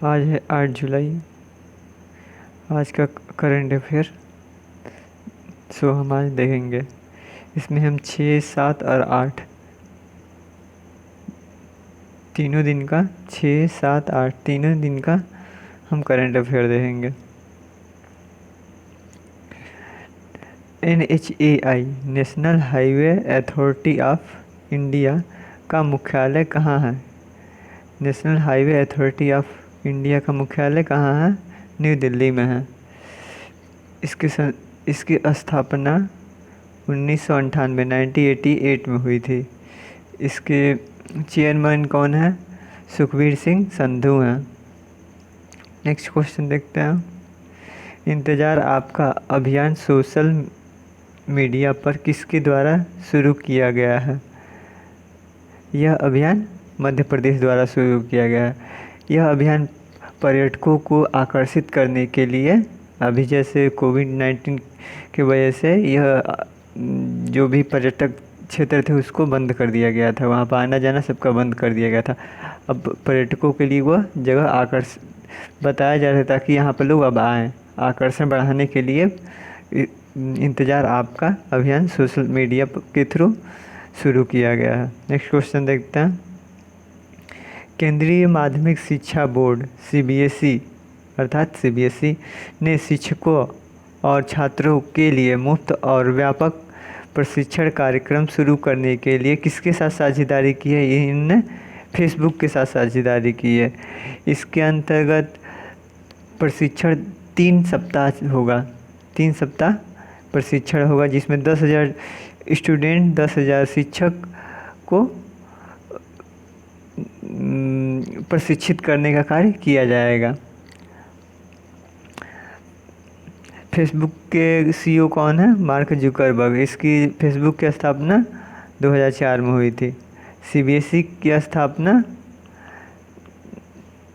आज है 8 जुलाई। आज का करंट अफेयर सो हम आज देखेंगे। इसमें हम 6, 7 और 8 तीनों दिन का 6, 7, 8 तीनों दिन का हम करंट अफेयर देखेंगे। NHAI national highway authority of India का मुख्यालय कहाँ है? National highway authority of India का मुख्यालय कहाँ है? न्यू दिल्ली में है। इसकी स्थापना 1998 1988 में हुई थी। इसके चेयरमैन कौन है? सुखबीर सिंह संधू हैं। नेक्स्ट क्वेश्चन देखते हैं। इंतज़ार आपका अभियान सोशल मीडिया पर किसके द्वारा शुरू किया गया है? यह अभियान मध्य प्रदेश द्वारा शुरू किया गया है। यह अभियान पर्यटकों को आकर्षित करने के लिए, अभी जैसे कोविड-19 की वजह से यह जो भी पर्यटक क्षेत्र थे उसको बंद कर दिया गया था, वहाँ पर आना जाना सबका बंद कर दिया गया था। अब पर्यटकों के लिए वह जगह बताया जा रहा है ताकि यहाँ पर लोग अब आएँ। आकर्षण बढ़ाने के लिए इंतज़ार आपका अभियान सोशल मीडिया के थ्रू शुरू किया गया है। नेक्स्ट क्वेश्चन देखते हैं। केंद्रीय माध्यमिक शिक्षा बोर्ड CBSE अर्थात CBSE ने शिक्षकों और छात्रों के लिए मुफ्त और व्यापक प्रशिक्षण कार्यक्रम शुरू करने के लिए किसके साथ साझेदारी की है? इन्होंने फेसबुक के साथ साझेदारी की है। इसके अंतर्गत प्रशिक्षण 3 सप्ताह होगा। 3 सप्ताह प्रशिक्षण होगा जिसमें 10,000 स्टूडेंट 10,000 शिक्षक को प्रशिक्षित करने का कार्य किया जाएगा। फेसबुक के CEO कौन है? Mark Zuckerberg. इसकी फेसबुक की स्थापना 2004 में हुई थी। CBSE की स्थापना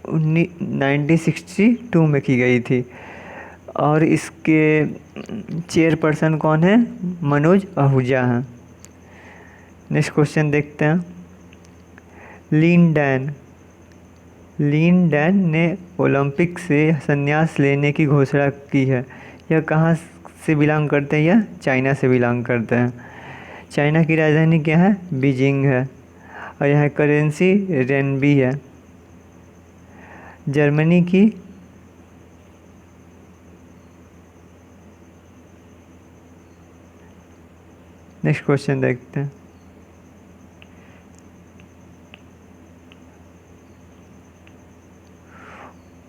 1962 में की गई थी और इसके चेयरपर्सन कौन है? मनोज आहूजा हैं। नेक्स्ट क्वेश्चन देखते हैं। लिन डैन ने ओलंपिक से संन्यास लेने की घोषणा की है। यह कहाँ से बिलोंग करते हैं? यह चाइना से बिलोंग करते हैं। चाइना की राजधानी क्या है? बीजिंग है और यहाँ करेंसी रेनबी है। जर्मनी की नेक्स्ट क्वेश्चन देखते हैं।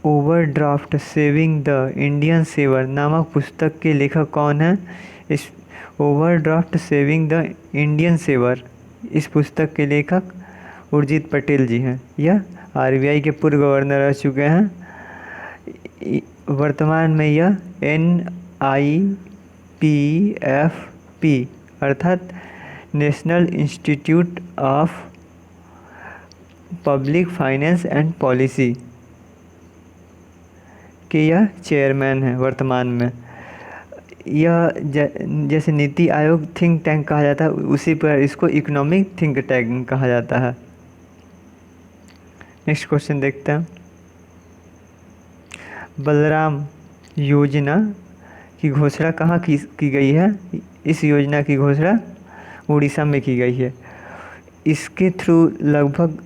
Overdraft saving the Indian saver नामक पुस्तक के लेखक कौन है? इस overdraft saving the Indian saver इस पुस्तक के लेखक उर्जित पटेल जी हैं। यह RBI के पूर्व गवर्नर रह चुके हैं। वर्तमान में यह NIPFP अर्थात national institute of public finance and policy के यह चेयरमैन है वर्तमान में। यह जैसे नीति आयोग थिंक टैंक कहा जाता है उसी पर इसको इकोनॉमिक थिंक टैंक कहा जाता है। नेक्स्ट क्वेश्चन देखते हैं। बलराम योजना की घोषणा कहाँ की गई है? इस योजना की घोषणा उड़ीसा में की गई है। इसके थ्रू लगभग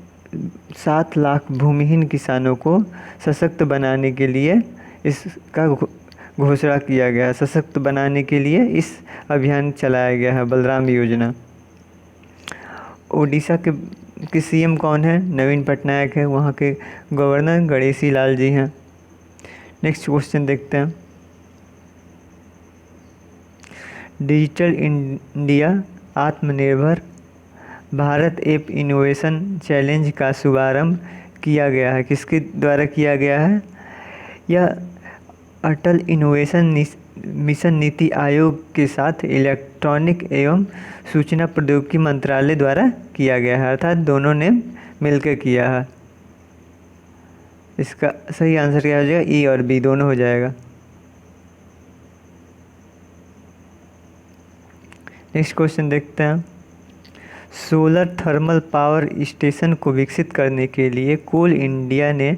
7 लाख भूमिहीन किसानों को सशक्त बनाने के लिए इसका घोषणा किया गया। सशक्त बनाने के लिए इस अभियान चलाया गया है बलराम योजना। ओडिशा के CM कौन है? नवीन पटनायक है। वहाँ के गवर्नर गणेशी लाल जी हैं। नेक्स्ट क्वेश्चन देखते हैं। डिजिटल इंडिया आत्मनिर्भर भारत ऐप इनोवेशन चैलेंज का शुभारंभ किया गया है। किसके द्वारा किया गया है? यह अटल इनोवेशन मिशन नीति आयोग के साथ इलेक्ट्रॉनिक एवं सूचना प्रौद्योगिकी मंत्रालय द्वारा किया गया है, अर्थात दोनों ने मिलकर किया है। इसका सही आंसर क्या हो जाएगा? E और B दोनों हो जाएगा। नेक्स्ट क्वेश्चन देखते हैं। सोलर थर्मल पावर स्टेशन को विकसित करने के लिए कोल इंडिया ने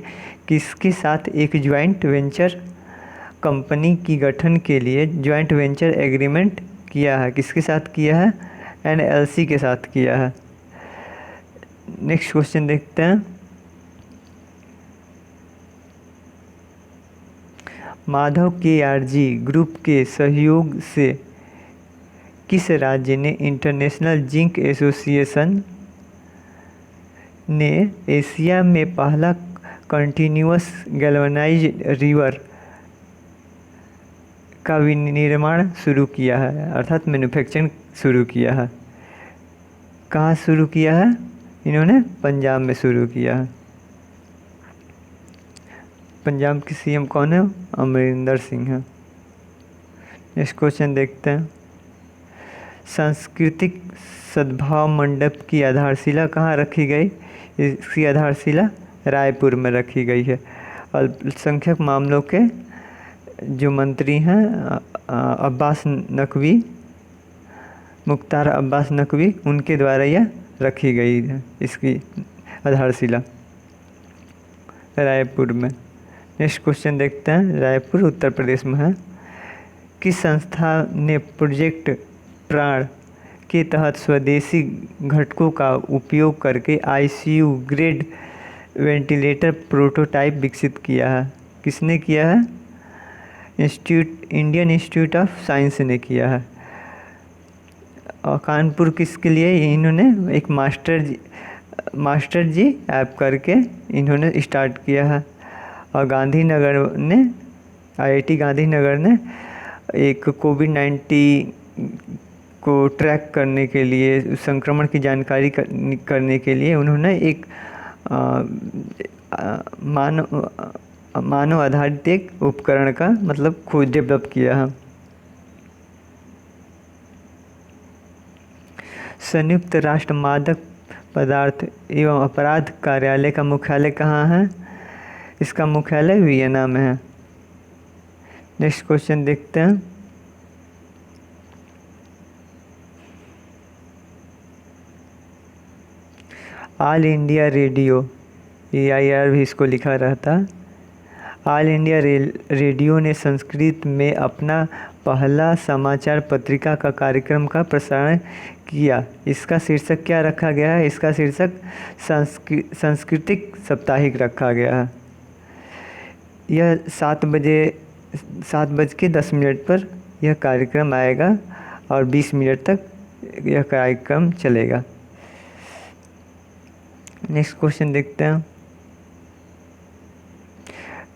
किसके साथ एक ज्वाइंट वेंचर कंपनी की गठन के लिए ज्वाइंट वेंचर एग्रीमेंट किया है? किसके साथ किया है? NLC के साथ किया है। नेक्स्ट क्वेश्चन देखते हैं। माधव KRG ग्रुप के सहयोग से किस राज्य ने इंटरनेशनल जिंक एसोसिएशन ने एशिया में पहला कंटिन्यूअस गैल्वेनाइज्ड रिवर का विनिर्माण शुरू किया है, अर्थात मैन्युफैक्चरिंग शुरू किया है? कहाँ शुरू किया है? इन्होंने पंजाब में शुरू किया है। पंजाब की CM कौन है? अमरिंदर सिंह है। नेक्स्ट क्वेश्चन देखते हैं। सांस्कृतिक सद्भाव मंडप की आधारशिला कहाँ रखी गई? इसकी आधारशिला रायपुर में रखी गई है। अल्पसंख्यक मामलों के जो मंत्री हैं अब्बास नकवी, मुख्तार अब्बास नकवी, उनके द्वारा यह रखी गई है इसकी आधारशिला रायपुर में। नेक्स्ट क्वेश्चन देखते हैं। रायपुर उत्तर प्रदेश में है। किस संस्था ने प्रोजेक्ट प्राण के तहत स्वदेशी घटकों का उपयोग करके ICU ग्रेड वेंटिलेटर प्रोटोटाइप विकसित किया है? किसने किया है? इंडियन इंस्टीट्यूट ऑफ साइंस ने किया है। और कानपुर किसके लिए? इन्होंने एक मास्टर जी ऐप करके इन्होंने स्टार्ट किया है। और गांधीनगर ने IIT गांधीनगर ने एक कोविड-19 को ट्रैक करने के लिए, संक्रमण की जानकारी करने के लिए उन्होंने एक मानव आधारित एक उपकरण का मतलब खोज डेवलप किया है। संयुक्त राष्ट्र मादक पदार्थ एवं अपराध कार्यालय का मुख्यालय कहाँ है? इसका मुख्यालय वियना में है। नेक्स्ट क्वेश्चन देखते हैं। ऑल इंडिया रेडियो, AIR भी इसको लिखा रहता। ऑल इंडिया रेडियो ने संस्कृत में अपना पहला समाचार पत्रिका का कार्यक्रम का प्रसारण किया। इसका शीर्षक क्या रखा गया है? इसका शीर्षक सांस्कृतिक साप्ताहिक रखा गया है। यह 7:10 पर यह कार्यक्रम आएगा और 20 मिनट तक यह कार्यक्रम चलेगा। नेक्स्ट क्वेश्चन देखते हैं।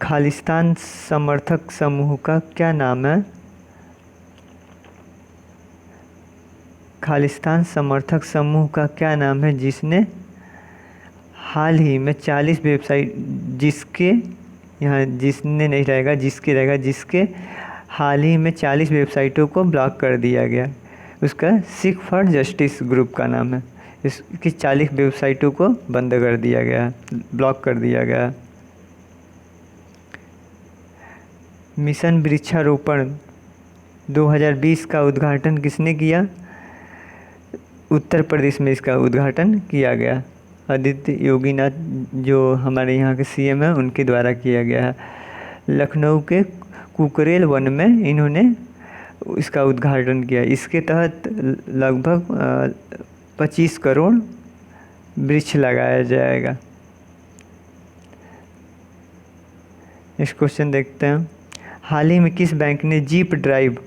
खालिस्तान समर्थक समूह का क्या नाम है? खालिस्तान समर्थक समूह का क्या नाम है जिसने हाल ही में 40 वेबसाइट, जिसके यहाँ जिसने नहीं रहेगा, जिसके रहेगा, जिसके हाल ही में 40 वेबसाइटों को ब्लॉक कर दिया गया? उसका सिख फॉर जस्टिस ग्रुप का नाम है। इसकी 40 वेबसाइटों को बंद कर दिया गया, ब्लॉक कर दिया गया। मिशन वृक्षारोपण 2020 का उद्घाटन किसने किया? उत्तर प्रदेश में इसका उद्घाटन किया गया। आदित्य योगीनाथ जो हमारे यहाँ के CM हैं उनके द्वारा किया गया है। लखनऊ के कुकरेल वन में इन्होंने इसका उद्घाटन किया। इसके तहत लगभग 25 करोड़ वृक्ष लगाया जाएगा। नेक्स्ट क्वेश्चन देखते हैं। हाल ही में किस बैंक ने जीप ड्राइव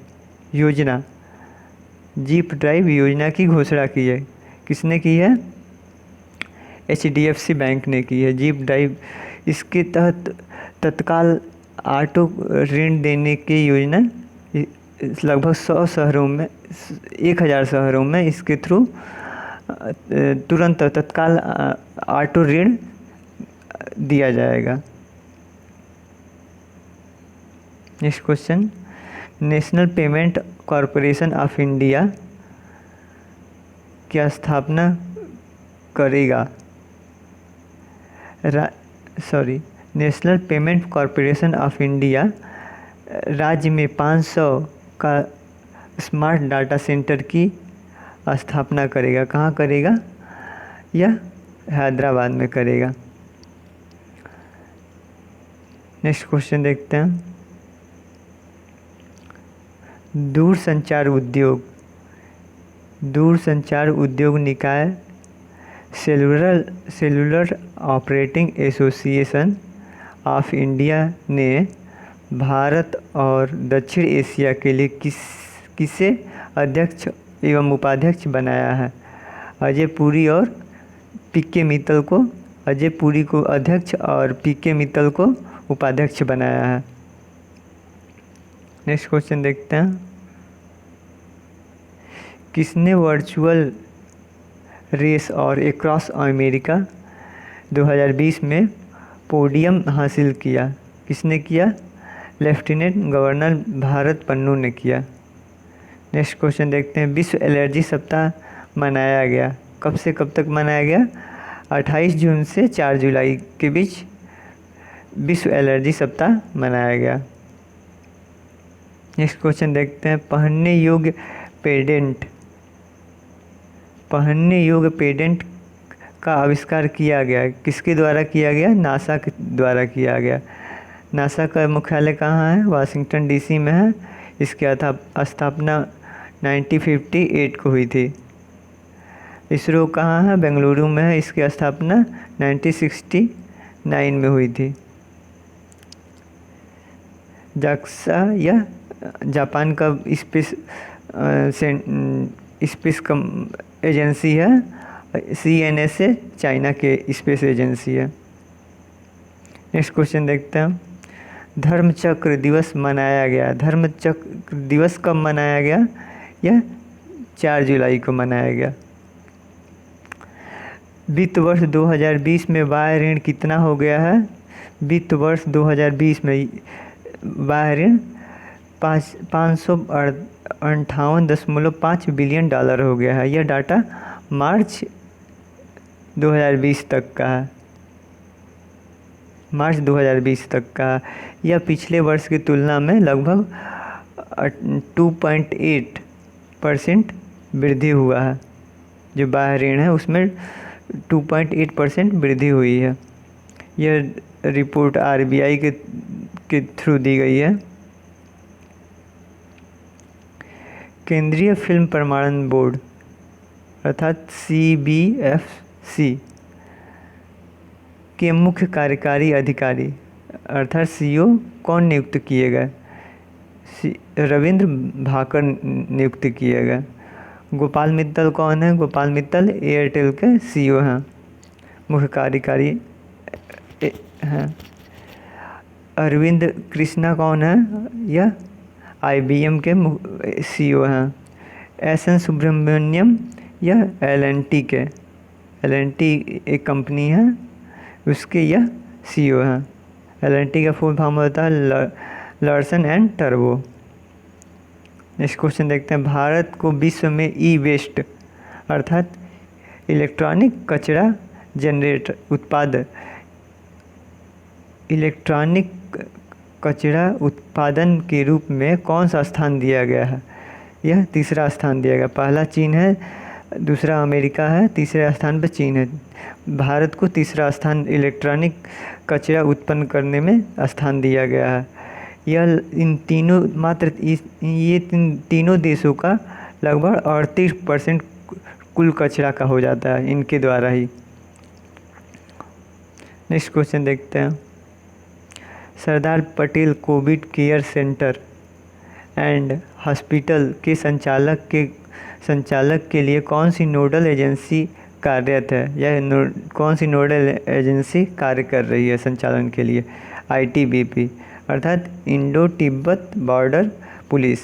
योजना की घोषणा की है? किसने की है? HDFC बैंक ने की है जीप ड्राइव। इसके तहत तत्काल ऑटो ऋण देने की योजना लगभग 100 शहरों में, 1000 शहरों में इसके थ्रू तुरंत तत्काल ऑटो ऋण दिया जाएगा। Next question. National payment corporation of India की स्थापना करेगा? National payment corporation of India राज्य में 500 का स्मार्ट डाटा सेंटर की स्थापना करेगा। कहाँ करेगा? यह हैदराबाद में करेगा। नेक्स्ट क्वेश्चन देखते हैं। दूरसंचार उद्योग निकाय cellular operating association of India ने भारत और दक्षिण एशिया के लिए किसे अध्यक्ष एवं उपाध्यक्ष बनाया है? अजय पुरी और पीके मित्तल को, अजय पुरी को अध्यक्ष और पीके मित्तल को उपाध्यक्ष बनाया है। नेक्स्ट क्वेश्चन देखते हैं। किसने वर्चुअल रेस और एक्रॉस अमेरिका 2020 में पोडियम हासिल किया? किसने किया? लेफ्टिनेंट गवर्नर भारत पन्नू ने किया। नेक्स्ट क्वेश्चन देखते हैं। विश्व एलर्जी सप्ताह मनाया गया, कब से कब तक मनाया गया? 28 जून से 4 जुलाई के बीच विश्व एलर्जी सप्ताह मनाया गया। नेक्स्ट क्वेश्चन देखते हैं। पहनने योग्य पेडेंट का आविष्कार किया गया, किसके द्वारा किया गया? नासा के द्वारा किया गया। नासा का मुख्यालय कहाँ है? वाशिंगटन डीसी में है। इसकी स्थापना 1958 को हुई थी। इसरो कहाँ है? बेंगलुरु में है। इसकी स्थापना 1969 में हुई थी। जाक्सा या जापान का स्पेस एजेंसी है। CNSA चाइना के स्पेस एजेंसी है। नेक्स्ट क्वेश्चन देखते हैं। धर्मचक्र दिवस मनाया गया, धर्मचक्र दिवस कब मनाया गया? यह 4 जुलाई को मनाया गया। वित्त वर्ष 2020 में बाह्य ऋण कितना हो गया है? वित्त वर्ष 2020 में बाह्य ऋण 558.5 बिलियन डॉलर हो गया है। यह डाटा मार्च 2020 तक का है। मार्च 2020 तक का। यह पिछले वर्ष की तुलना में लगभग 2.8% वृद्धि हुआ है। जो बाह्य ऋण है उसमें 2.8% वृद्धि हुई है। यह रिपोर्ट RBI के थ्रू दी गई है। केंद्रीय फिल्म प्रमाणन बोर्ड अर्थात CBFC के मुख्य कार्यकारी अधिकारी अर्थात CEO कौन नियुक्त किए गए? रविंद्र भाकर नियुक्त किए गए। गोपाल मित्तल कौन है? गोपाल मित्तल एयरटेल के CEO हैं, मुख्य कार्यकारी हैं। अरविंद कृष्णा कौन है? यह IBM के CEO हैं। SN सुब्रमण्यम यह L&T के, L&T एक कंपनी है, उसके यह CEO हैं। L&T का फुल फॉर्म होता है Larsen and turbo. Next question देखते हैं। भारत को विश्व में ई-वेस्ट अर्थात इलेक्ट्रॉनिक कचरा जनरेटर उत्पादन के रूप में कौन सा स्थान दिया गया है? यह 3रा स्थान दिया गया। पहला चीन है, दूसरा अमेरिका है, तीसरे स्थान पर चीन है। भारत को 3रा स्थान इलेक्ट्रॉनिक कचरा उत्पन्न करने में स्थान दिया गया है। यह ये तीनों देशों का लगभग 38% कुल कचरा का हो जाता है इनके द्वारा ही। नेक्स्ट क्वेश्चन देखते हैं। Sardar Patel Covid care centre and hospital के संचालक के लिए कौन सी नोडल एजेंसी कार्यरत है? यह कौन सी नोडल एजेंसी कार्य कर रही है संचालन के लिए? ITBP अर्थात Indo Tibet border police.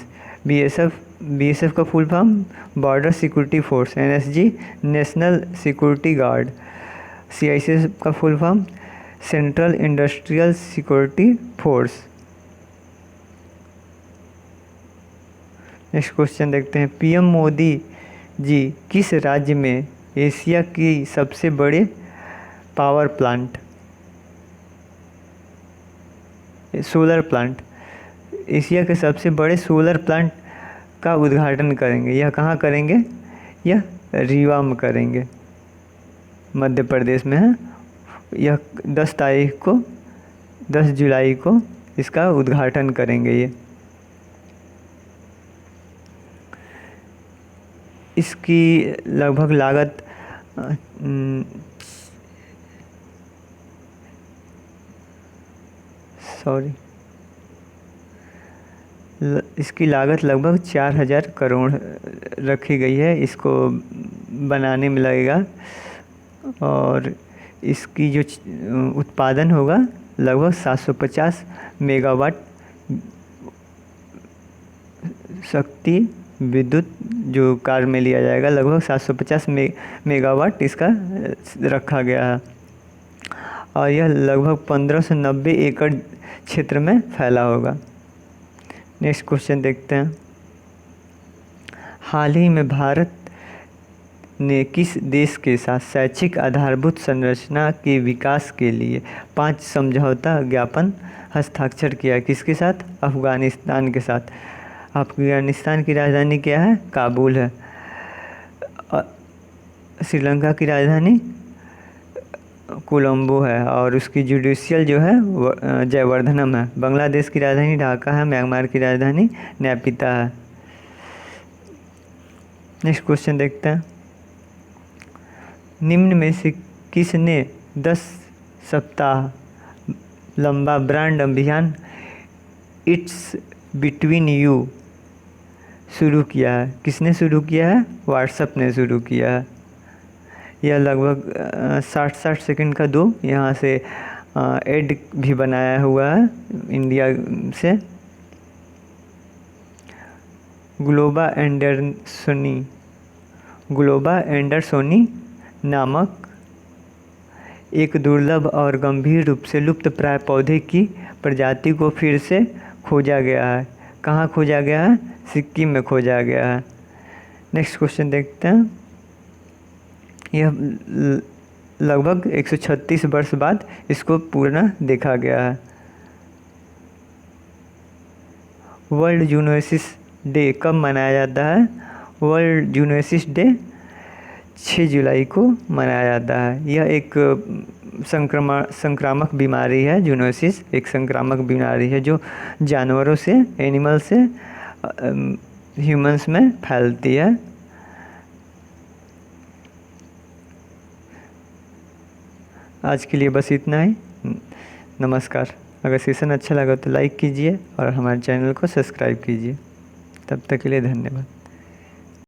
BSF का full form border security force. NSG national security guard. CICF का full form central industrial security force. Next question देखते हैं। PM मोदी जी किस राज्य में एशिया की सबसे बड़े power plant solar plant Asia के सबसे बड़े सोलर प्लांट का उद्घाटन करेंगे? यह कहाँ करेंगे? यह रीवा में करेंगे, मध्य प्रदेश में है। यह 10 जुलाई को इसका उद्घाटन करेंगे ये। इसकी लगभग लागत इसकी लागत लगभग 4000 करोड़ रखी गई है, इसको बनाने में लगेगा। और इसकी जो उत्पादन होगा लगभग 750 मेगावाट शक्ति विद्युत जो कार्य में लिया जाएगा, लगभग 750 मेगावाट इसका रखा गया है। और यह लगभग 15 से 90 एकड़ क्षेत्र में फैला होगा। नेक्स्ट क्वेश्चन देखते हैं। हाल ही में भारत ने किस देश के साथ शैक्षिक आधारभूत संरचना के विकास के लिए 5 समझौता ज्ञापन हस्ताक्षर किया? किसके साथ? अफ़गानिस्तान के साथ। अफ़गानिस्तान की राजधानी क्या है? काबुल है। श्रीलंका की राजधानी कोलंबो है और उसकी जुडिशियल जो है जयवर्धनम है। बांग्लादेश की राजधानी ढाका है। म्यांमार की राजधानी नैपिता है। नेक्स्ट क्वेश्चन देखते हैं। निम्न में से किसने 10 सप्ताह लंबा ब्रांड अभियान इट्स बिटवीन यू शुरू किया है? किसने शुरू किया है? व्हाट्सएप ने शुरू किया है। यह लगभग 60 सेकंड का 2 यहाँ से एड भी बनाया हुआ है इंडिया से। ग्लोबा एंडरसोनी नामक एक दुर्लभ और गंभीर रूप से लुप्त प्राय पौधे की प्रजाति को फिर से खोजा गया है। कहाँ खोजा गया है? सिक्किम में खोजा गया है। नेक्स्ट क्वेश्चन देखते हैं। यह लगभग 136 वर्ष बाद इसको पूर्ण देखा गया है। वर्ल्ड जूनोसिस डे कब मनाया जाता है? वर्ल्ड जूनोसिस डे 6 जुलाई को मनाया जाता है। यह एक संक्रामक बीमारी है। जूनोसिस एक संक्रामक बीमारी है जो जानवरों से, एनिमल से ह्यूमंस में फैलती है। आज के लिए बस इतना ही। नमस्कार। अगर सेशन अच्छा लगा तो लाइक कीजिए और हमारे चैनल को सब्सक्राइब कीजिए। तब तक के लिए धन्यवाद।